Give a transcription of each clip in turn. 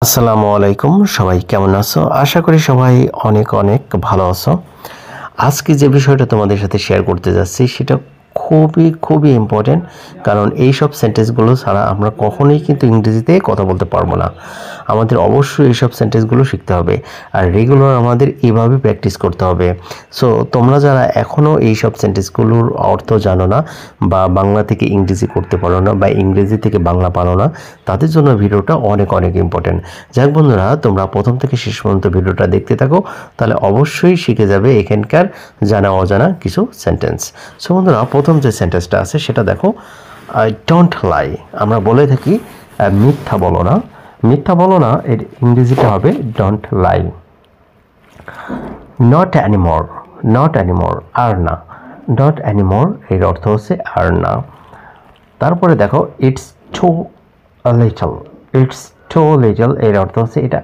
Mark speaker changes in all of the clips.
Speaker 1: আসসালামু আলাইকুম, সবাই কেমন আছো? আশা করি সবাই অনেক অনেক ভালো আছো। আজকে যে বিষয়টা তোমাদের সাথে শেয়ার করতে যাচ্ছি সেটা খুবই ইম্পর্টেন্ট, কারণ এই সব সেন্টেন্সগুলো ছাড়া আমরা কখনোই কিন্তু ইংরেজিতে কথা বলতে পারবো না। আমাদের অবশ্যই এইসব সেন্টেন্সগুলো শিখতে হবে আর রেগুলার আমাদের এভাবে প্র্যাকটিস করতে হবে। সো তোমরা যারা এখনও এই সব সেন্টেন্সগুলোর অর্থ জানো না বা বাংলা থেকে ইংরেজি করতে পারো না বা ইংরেজি থেকে বাংলা পারো না, তাদের জন্য ভিডিওটা অনেক অনেক ইম্পর্টেন্ট। যাক বন্ধুরা, তোমরা প্রথম থেকে শেষ পর্যন্ত ভিডিওটা দেখতে থাকো, তাহলে অবশ্যই শিখে যাবে এখানকার জানা অজানা কিছু সেন্টেন্স। সো বন্ধুরা, প্রথম যে সেন্টেন্সটা আছে সেটা দেখো, আই ডোন্ট লাই। আমরা বলে থাকি মিথ্যা বলো না। মিথ্যা বলো না এর ইংরেজিটা হবে don't lie. Not anymore, not anymore আর না। নট অ্যানিমোর এর অর্থ হচ্ছে আর না। তারপরে দেখো it's too little, it's too little এর অর্থ হচ্ছে এটা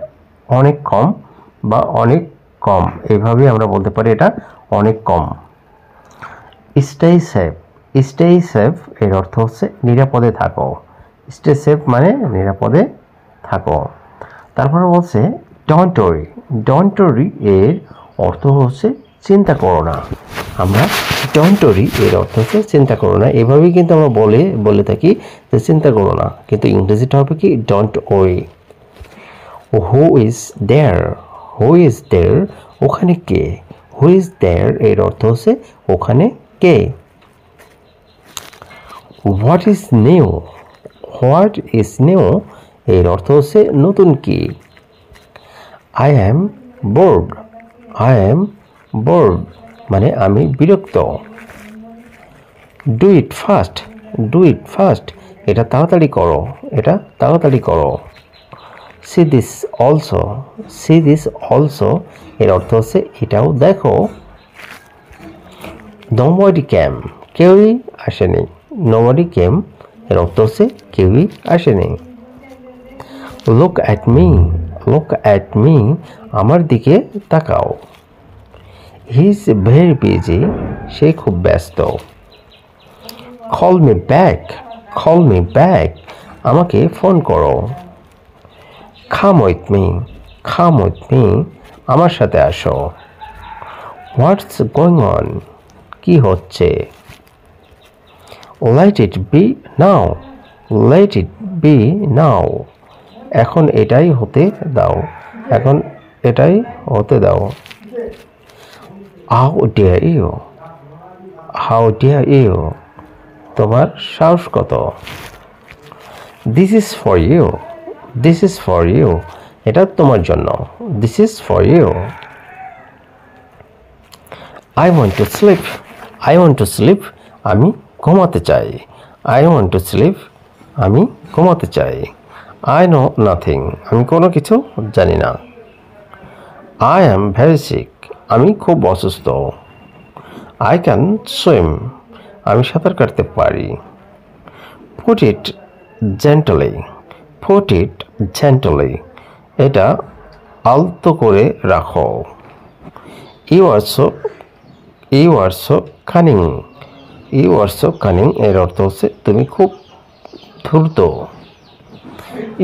Speaker 1: অনেক কম বা অনেক কম, এইভাবেই আমরা বলতে পারি এটা অনেক কম। স্টে সেফ, স্টে সেফ এর অর্থ হচ্ছে নিরাপদে থাকো। স্টে সেফ মানে নিরাপদে থাকো। তারপরে বলছে ডোন্ট ওয়ারি, ডোন্ট ওয়ারি এর অর্থ হচ্ছে চিন্তা করো না। আমরা ডোন্ট ওয়ারি এর অর্থ হচ্ছে চিন্তা করো না, এভাবেই কিন্তু আমরা বলে থাকি যে চিন্তা করো না, কিন্তু ইংরেজিটা হবে কি don't worry. Who is there, who is there ওখানে কে। হু ইজ দেয়ার এর অর্থ হচ্ছে ওখানে কে। What is new, what is new এর অর্থ হচ্ছে নতুন কি। I am bored, I am bored মানে আমি বিরক্ত। Do it fast, do it fast এটা তাড়াতাড়ি করো, এটা তাড়াতাড়ি করো। See this also, see this also এর অর্থ হচ্ছে এটাও দেখো। নোবডি ক্যাম, কেউই আসেনি। নোবডি কেম এর অর্থ হচ্ছে কেউই আসেনি। Look at me, look at me আমার দিকে তাকাও। হি ইজ ভেরি বিজি সে খুব ব্যস্ত। Call me back, call me back আমাকে ফোন করো। Come with me, come with me আমার সাথে আসো। হোয়াটস গোয়িং অন কি হচ্ছে। Let it be now, let it be now এখন এটাই হতে দাও, এখন এটাই হতে দাও। How dare you, how dare you তোমার সাহস কত। This is for you, this is for you এটা তোমার জন্য। This is for you. I want to sleep, I want to sleep আমি ঘুমাতে চাই। আই ওয়ান্ট টু স্লিপ আমি ঘুমাতে চাই। আই নো নাথিং আমি কোনো কিছু জানি না। আই অ্যাম ভেরি সিক আমি খুব অসুস্থ। আই ক্যান সুইম আমি সাঁতার কাটতে পারি। Put it gently, put it gently এটা আলতো করে রাখো। You are so, you are so cunning, you are so cunning এর অর্থ হচ্ছে তুমি খুব ধূর্ত।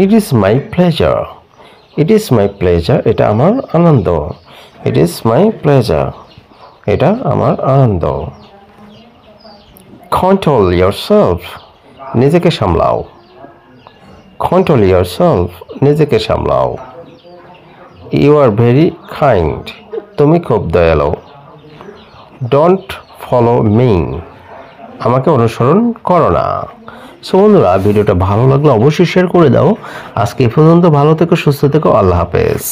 Speaker 1: It is my pleasure, it is my pleasure এটা আমার আনন্দ। ইট ইজ মাই প্লেজার এটা আমার আনন্দ। কন্ট্রোল ইয়োরসেলফ নিজেকে সামলাও। কন্ট্রোল ইয়োরসেলফ নিজেকে সামলাও। ইউ আর ভেরি কাইন্ড তুমি খুব দয়ালু। ডোন্ট ফলো মি আমাকে অনুসরণ করো না। সো বন্ধুরা, ভিডিওটা ভালো লাগলে অবশ্যই শেয়ার করে দাও। আজকে এই পর্যন্ত, ভালো থেকো, সুস্থ থেকো, আল্লাহ হাফেজ।